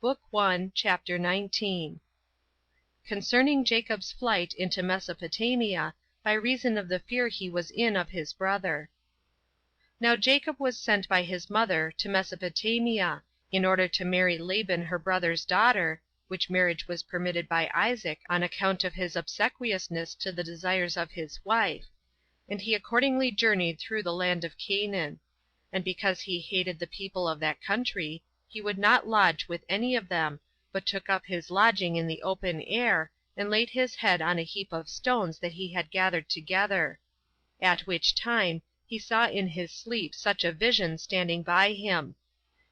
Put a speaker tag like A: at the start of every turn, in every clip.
A: Book 1, chapter 19. Concerning Jacob's flight into Mesopotamia, by reason of the fear he was in of his brother. Now Jacob was sent by his mother to Mesopotamia, in order to marry Laban her brother's daughter, which marriage was permitted by Isaac on account of his obsequiousness to the desires of his wife, and he accordingly journeyed through the land of Canaan. And because he hated the people of that country, he would not lodge with any of them, but took up his lodging in the open air, and laid his head on a heap of stones that he had gathered together. At which time he saw in his sleep such a vision standing by him.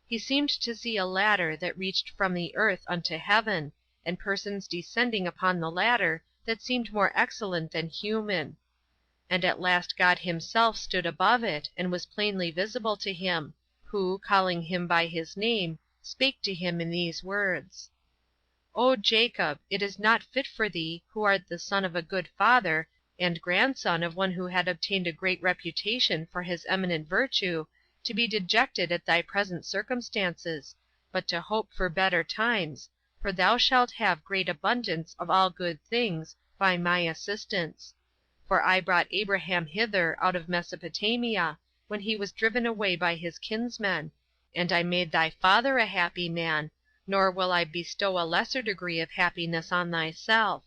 A: He seemed to see a ladder that reached from the earth unto heaven, and persons descending upon the ladder that seemed more excellent than human. And at last God himself stood above it, and was plainly visible to him, who, calling him by his name, spake to him in these words: O Jacob, it is not fit for thee, who art the son of a good father, and grandson of one who had obtained a great reputation for his eminent virtue, to be dejected at thy present circumstances, but to hope for better times, for thou shalt have great abundance of all good things by my assistance. For I brought Abraham hither out of Mesopotamia, when he was driven away by his kinsmen, and I made thy father a happy man, nor will I bestow a lesser degree of happiness on thyself.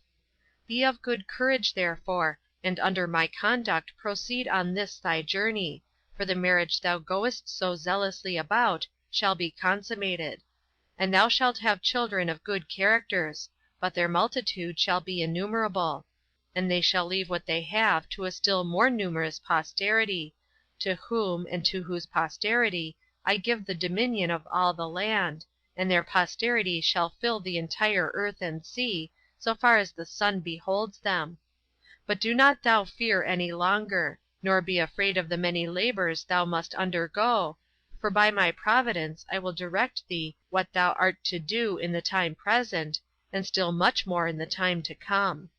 A: Be of good courage therefore, and under my conduct proceed on this thy journey, for the marriage thou goest so zealously about shall be consummated. And thou shalt have children of good characters, but their multitude shall be innumerable; and they shall leave what they have to a still more numerous posterity, to whom, and to whose posterity, I give the dominion of all the land, and their posterity shall fill the entire earth and sea, so far as the sun beholds them. But do not thou fear any longer, nor be afraid of the many labors thou must undergo, for by my providence I will direct thee what thou art to do in the time present, and still much more in the time to come.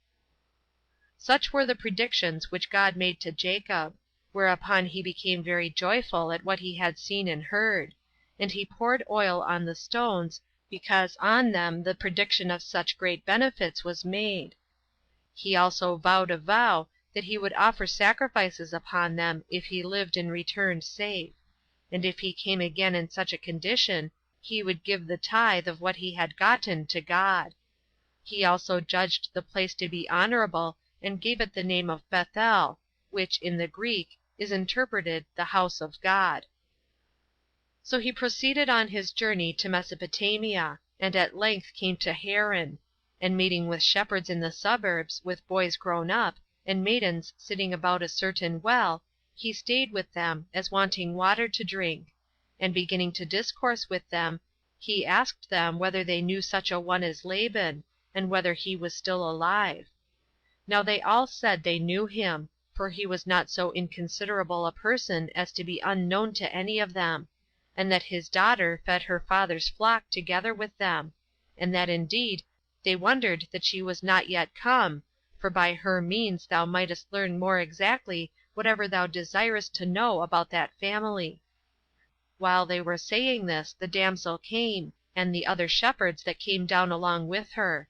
A: Such were the predictions which God made to Jacob; whereupon he became very joyful at what he had seen and heard; and he poured oil on the stones, because on them the prediction of such great benefits was made. He also vowed a vow that he would offer sacrifices upon them if he lived and returned safe; and if he came again in such a condition, he would give the tithe of what he had gotten to God. He also judged the place to be honorable, and gave it the name of Bethel, which, in the Greek, is interpreted the house of God. So he proceeded on his journey to Mesopotamia, and at length came to Haran; and meeting with shepherds in the suburbs, with boys grown up, and maidens sitting about a certain well, he stayed with them, as wanting water to drink; and beginning to discourse with them, he asked them whether they knew such a one as Laban, and whether he was still alive. Now they all said they knew him, for he was not so inconsiderable a person as to be unknown to any of them, and that his daughter fed her father's flock together with them, and that indeed they wondered that she was not yet come, for by her means thou mightest learn more exactly whatever thou desirest to know about that family. While they were saying this, the damsel came, and the other shepherds that came down along with her.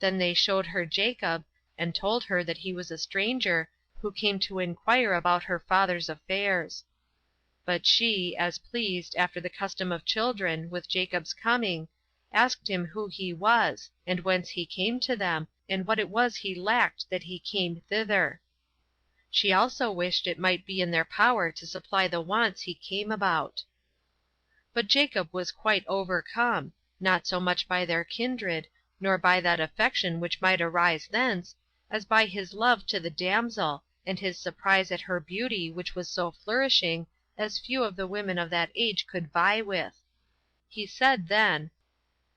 A: Then they showed her Jacob, and told her that he was a stranger, who came to inquire about her father's affairs. But she, as pleased, after the custom of children, with Jacob's coming, asked him who he was, and whence he came to them, and what it was he lacked that he came thither. She also wished it might be in their power to supply the wants he came about. But Jacob was quite overcome, not so much by their kindred, nor by that affection which might arise thence, as by his love to the damsel, and his surprise at her beauty, which was so flourishing as few of the women of that age could vie with. He said then,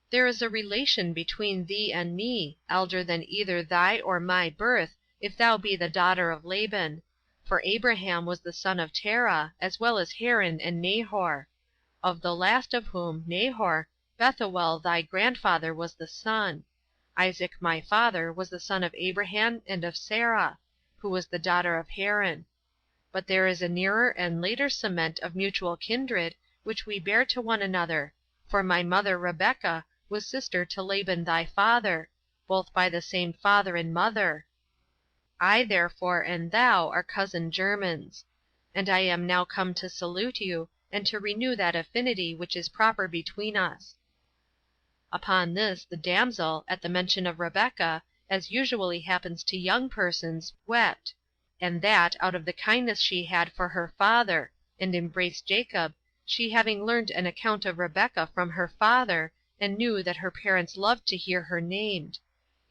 A: There is a relation between thee and me, elder than either thy or my birth, if thou be the daughter of Laban; for Abraham was the son of Terah, as well as Haran and Nahor; of the last of whom, Nahor, Bethuel thy grandfather was the son. Isaac my father was the son of Abraham and of Sarah, who was the daughter of Haran. But there is a nearer and later cement of mutual kindred which we bear to one another, for my mother Rebekah was sister to Laban thy father, both by the same father and mother. I therefore and thou are cousin germans. And I am now come to salute you, and to renew that affinity which is proper between us." Upon this the damsel, at the mention of Rebekah, as usually happens to young persons, wept, and that out of the kindness she had for her father, and embraced Jacob, she having learned an account of Rebekah from her father, and knew that her parents loved to hear her named.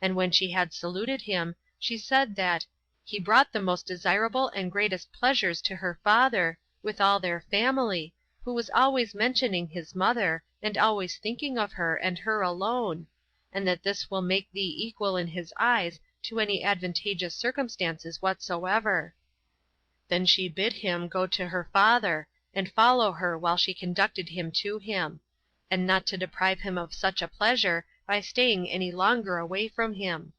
A: And when she had saluted him, she said that "he brought the most desirable and greatest pleasures to her father, with all their family, who was always mentioning his mother, and always thinking of her, and her alone; and that this will make thee equal in his eyes to any advantageous circumstances whatsoever." Then she bid him go to her father, and follow her while she conducted him to him; and not to deprive him of such a pleasure by staying any longer away from him.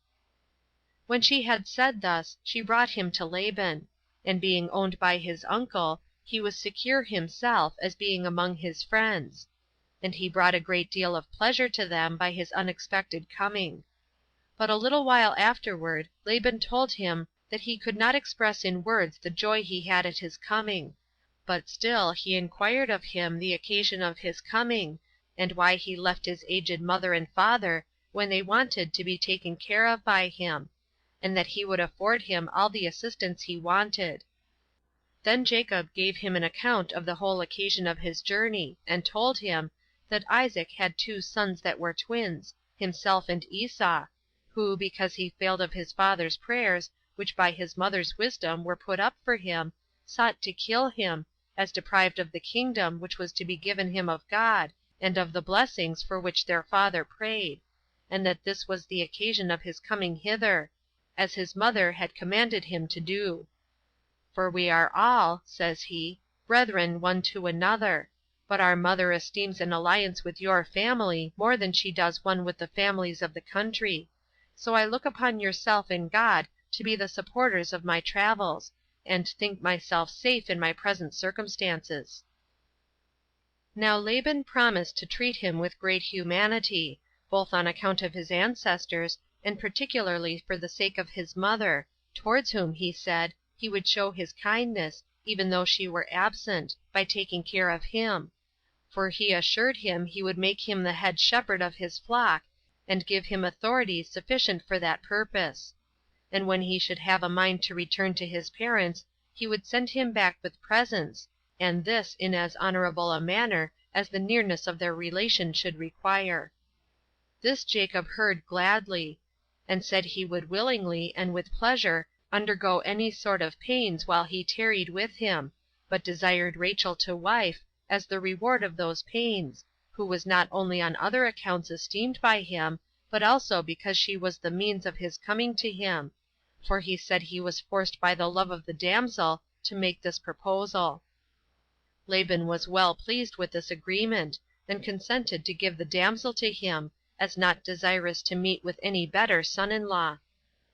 A: When she had said thus, she brought him to Laban; and being owned by his uncle, he was secure himself, as being among his friends; and he brought a great deal of pleasure to them by his unexpected coming. But a little while afterward Laban told him that he could not express in words the joy he had at his coming; but still he inquired of him the occasion of his coming, and why he left his aged mother and father, when they wanted to be taken care of by him, and that he would afford him all the assistance he wanted. Then Jacob gave him an account of the whole occasion of his journey, and told him, that Isaac had 2 sons that were twins, himself and Esau, who, because he failed of his father's prayers, which by his mother's wisdom were put up for him, sought to kill him, as deprived of the kingdom which was to be given him of God, and of the blessings for which their father prayed, and that this was the occasion of his coming hither, as his mother had commanded him to do. "For we are all," says he, "brethren one to another; but our mother esteems an alliance with your family more than she does one with the families of the country. So I look upon yourself and God to be the supporters of my travels, and think myself safe in my present circumstances." Now Laban promised to treat him with great humanity, both on account of his ancestors, and particularly for the sake of his mother, towards whom, he said, he would show his kindness, even though she were absent, by taking care of him; for he assured him he would make him the head shepherd of his flock, and give him authority sufficient for that purpose; and when he should have a mind to return to his parents, he would send him back with presents, and this in as honorable a manner as the nearness of their relation should require. This Jacob heard gladly, and said he would willingly, and with pleasure, undergo any sort of pains while he tarried with him, but desired Rachel to wife, as the reward of those pains, who was not only on other accounts esteemed by him, but also because she was the means of his coming to him, for he said he was forced by the love of the damsel to make this proposal. Laban was well pleased with this agreement, and consented to give the damsel to him, as not desirous to meet with any better son-in-law;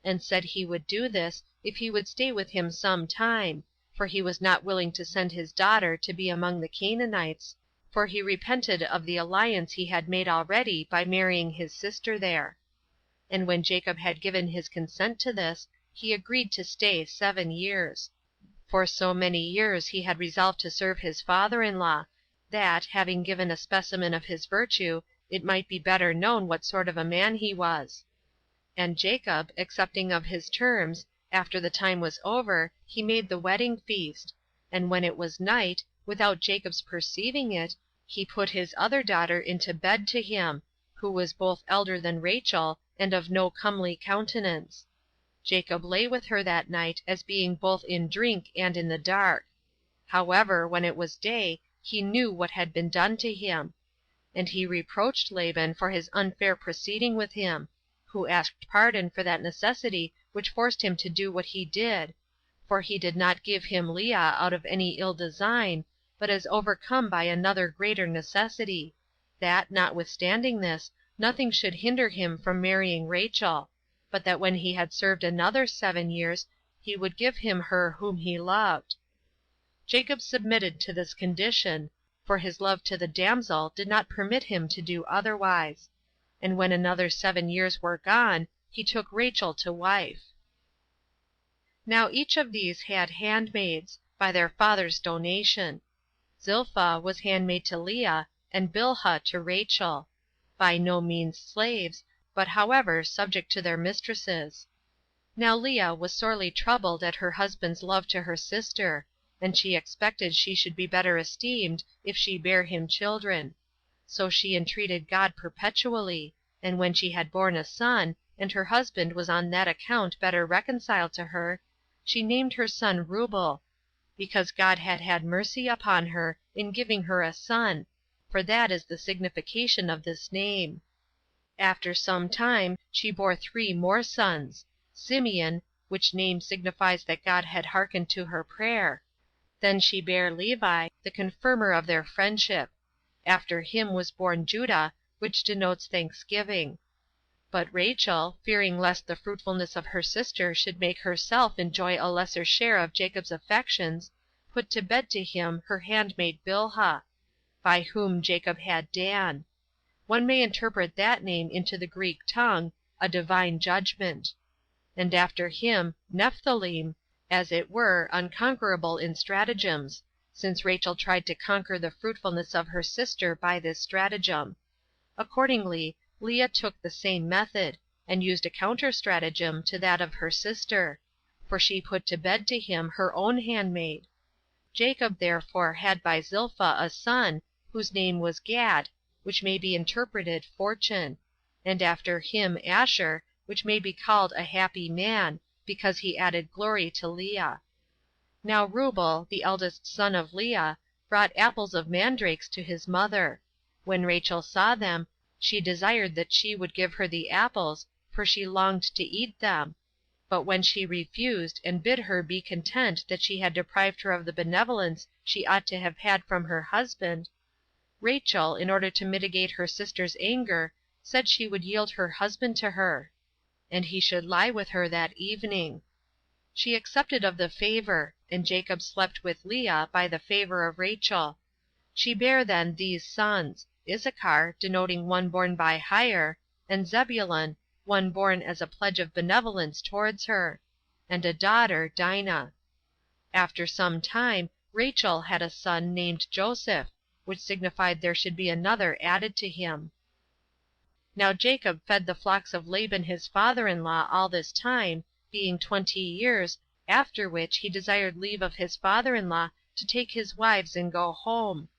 A: and said he would do this if he would stay with him some time, for he was not willing to send his daughter to be among the Canaanites, for he repented of the alliance he had made already by marrying his sister there. And when Jacob had given his consent to this, he agreed to stay 7 years. For so many years he had resolved to serve his father-in-law, that, having given a specimen of his virtue, it might be better known what sort of a man he was. And Jacob, accepting of his terms, after the time was over, he made the wedding feast; and when it was night, without Jacob's perceiving it, he put his other daughter into bed to him, who was both elder than Rachel, and of no comely countenance. Jacob lay with her that night, as being both in drink and in the dark. However, when it was day, he knew what had been done to him; and he reproached Laban for his unfair proceeding with him, who asked pardon for that necessity which forced him to do what he did, for he did not give him Leah out of any ill design, but as overcome by another greater necessity, that, notwithstanding this, nothing should hinder him from marrying Rachel, but that when he had served another 7 years, he would give him her whom he loved. Jacob submitted to this condition, for his love to the damsel did not permit him to do otherwise. and when another 7 years were gone, he took Rachel to wife. Now each of these had handmaids, by their father's donation. Zilpha was handmaid to Leah, and Bilhah to Rachel; by no means slaves, but however subject to their mistresses. Now Leah was sorely troubled at her husband's love to her sister, and she expected she should be better esteemed if she bare him children. So she entreated God perpetually, and when she had borne a son, and her husband was on that account better reconciled to her, she named her son Reuel, because God had had mercy upon her in giving her a son, for that is the signification of this name. After some time she bore 3 more sons: Simeon, which name signifies that God had hearkened to her prayer. Then she bare Levi, the confirmer of their friendship. After him was born Judah, which denotes thanksgiving. But Rachel, fearing lest the fruitfulness of her sister should make herself enjoy a lesser share of Jacob's affections, put to bed to him her handmaid Bilhah, by whom Jacob had Dan. One may interpret that name into the Greek tongue, a divine judgment. And after him Nephthalim, as it were, unconquerable in stratagems, since Rachel tried to conquer the fruitfulness of her sister by this stratagem. Accordingly, Leah took the same method, and used a counter stratagem to that of her sister, for she put to bed to him her own handmaid. Jacob therefore had by Zilpha a son, whose name was Gad, which may be interpreted fortune, and after him Asher, which may be called a happy man, because he added glory to Leah. Now Reuel, the eldest son of Leah, brought apples of mandrakes to his mother. When Rachel saw them, she desired that she would give her the apples, for she longed to eat them. But when she refused, and bid her be content that she had deprived her of the benevolence she ought to have had from her husband, Rachel, in order to mitigate her sister's anger, said she would yield her husband to her, and he should lie with her that evening. She accepted of the favor, and Jacob slept with Leah by the favor of Rachel. She bare then these sons: Issachar, denoting one born by hire, and Zebulun, one born as a pledge of benevolence towards her, and a daughter, Dinah. After some time Rachel had a son named Joseph, which signified there should be another added to him. Now Jacob fed the flocks of Laban his father-in-law all this time, being 20 years, after which he desired leave of his father-in-law to take his wives and go home.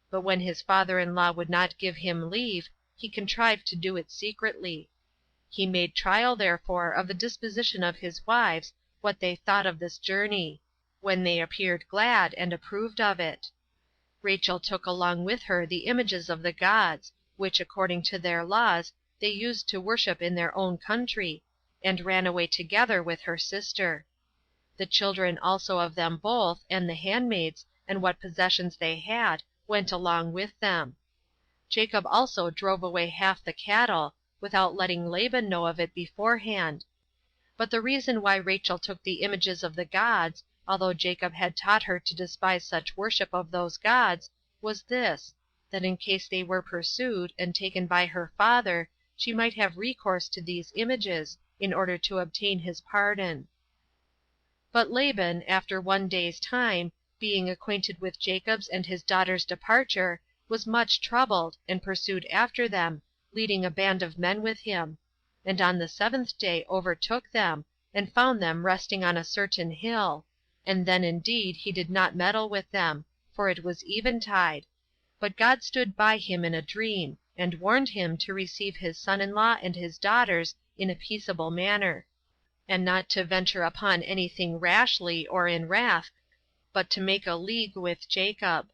A: But when his father-in-law would not give him leave, he contrived to do it secretly. He made trial therefore of the disposition of his wives, what they thought of this journey; when they appeared glad, and approved of it. Rachel took along with her the images of the gods, which, according to their laws, they used to worship in their own country, and ran away together with her sister. The children also of them both, and the handmaids, and what possessions they had, went along with them. Jacob also drove away half the cattle, without letting Laban know of it beforehand. But the reason why Rachel took the images of the gods, although Jacob had taught her to despise such worship of those gods, was this, that in case they were pursued, and taken by her father, she might have recourse to these images, in order to obtain his pardon. But Laban, after one day's time, being acquainted with Jacob's and his daughter's departure, was much troubled, and pursued after them, leading a band of men with him; and on the 7th day overtook them, and found them resting on a certain hill, and then indeed he did not meddle with them, for it was eventide; but God stood by him in a dream, and warned him to receive his son-in-law and his daughters in a peaceable manner, and not to venture upon any thing rashly or in wrath, but to make a league with Jacob.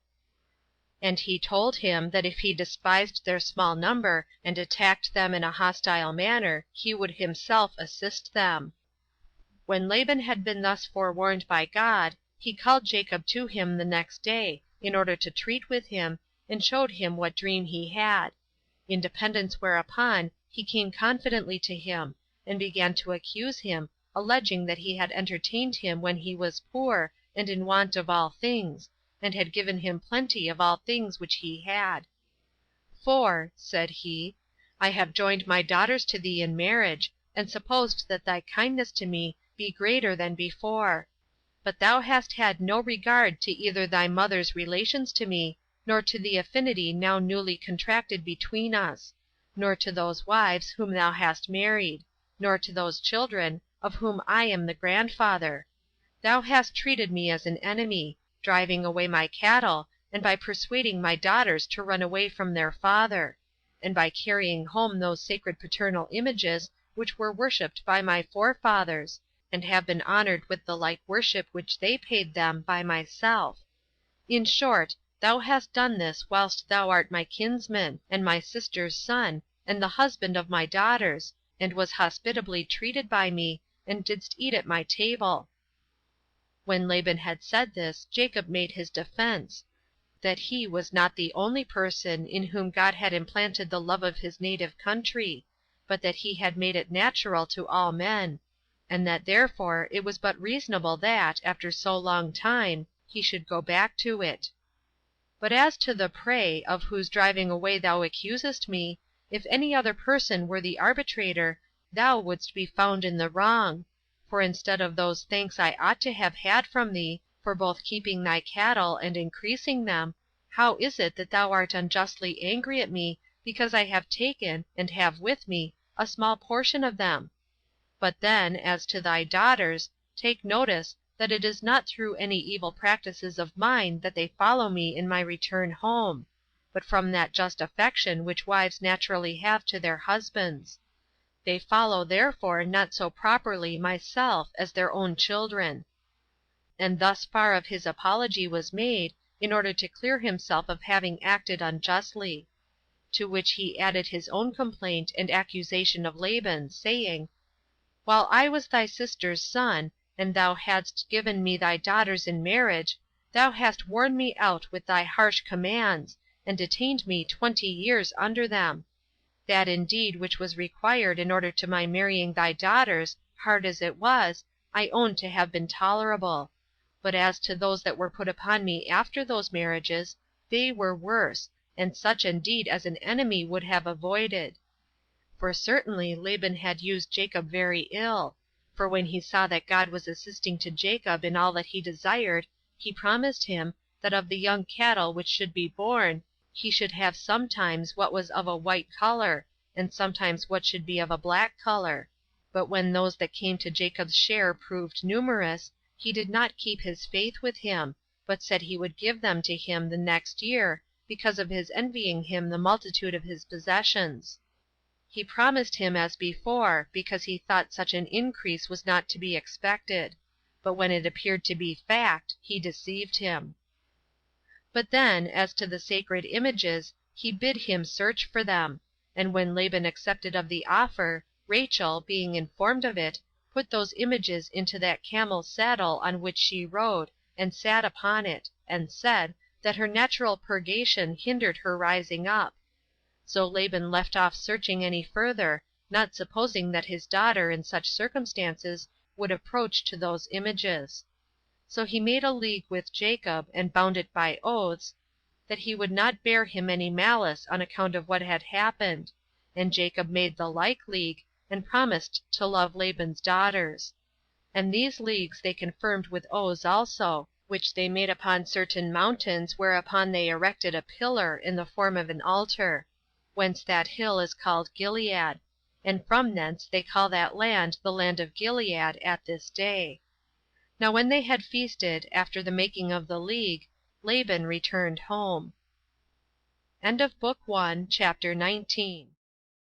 A: And he told him that if he despised their small number, and attacked them in a hostile manner, he would himself assist them. When Laban had been thus forewarned by God, he called Jacob to him the next day, in order to treat with him, and showed him what dream he had; in dependence whereupon he came confidently to him, and began to accuse him, alleging that he had entertained him when he was poor, and in want of all things, and had given him plenty of all things which he had. For, said he, I have joined my daughters to thee in marriage, and supposed that thy kindness to me be greater than before. But thou hast had no regard to either thy mother's relations to me, nor to the affinity now newly contracted between us, nor to those wives whom thou hast married, nor to those children, of whom I am the grandfather. Thou hast treated me as an enemy, driving away my cattle, and by persuading my daughters to run away from their father; and by carrying home those sacred paternal images which were worshipped by my forefathers, and have been honored with the like worship which they paid them by myself. In short, thou hast done this whilst thou art my kinsman, and my sister's son, and the husband of my daughters, and was hospitably treated by me, and didst eat at my table." When Laban had said this, Jacob made his defense, that he was not the only person in whom God had implanted the love of his native country, but that he had made it natural to all men, and that therefore it was but reasonable that, after so long time, he should go back to it. "But as to the prey, of whose driving away thou accusest me, if any other person were the arbitrator, thou wouldst be found in the wrong; for instead of those thanks I ought to have had from thee, for both keeping thy cattle and increasing them, how is it that thou art unjustly angry at me because I have taken, and have with me, a small portion of them? But then, as to thy daughters, take notice that it is not through any evil practices of mine that they follow me in my return home, but from that just affection which wives naturally have to their husbands. They follow therefore not so properly myself as their own children." And thus far of his apology was made, in order to clear himself of having acted unjustly. To which he added his own complaint and accusation of Laban, saying, "While I was thy sister's son, and thou hadst given me thy daughters in marriage, thou hast worn me out with thy harsh commands, and detained me 20 years under them. That indeed which was required in order to my marrying thy daughters, hard as it was, I own to have been tolerable; but as to those that were put upon me after those marriages, they were worse, and such indeed as an enemy would have avoided." For certainly Laban had used Jacob very ill; for when he saw that God was assisting to Jacob in all that he desired, he promised him, that of the young cattle which should be born, he should have sometimes what was of a white color, and sometimes what should be of a black color. But when those that came to Jacob's share proved numerous, he did not keep his faith with him, but said he would give them to him the next year, because of his envying him the multitude of his possessions. He promised him as before, because he thought such an increase was not to be expected; but when it appeared to be fact, he deceived him. But then, as to the sacred images, he bid him search for them; and when Laban accepted of the offer, Rachel, being informed of it, put those images into that camel's saddle on which she rode, and sat upon it, and said, that her natural purgation hindered her rising up. So Laban left off searching any further, not supposing that his daughter, in such circumstances, would approach to those images. So he made a league with Jacob, and bound it by oaths, that he would not bear him any malice on account of what had happened; and Jacob made the like league, and promised to love Laban's daughters. And these leagues they confirmed with oaths also, which they made upon certain mountains, whereupon they erected a pillar in the form of an altar; whence that hill is called Gilead, and from thence they call that land the land of Gilead at this day. Now when they had feasted, after the making of the league, Laban returned home. End of Book 1, Chapter 19.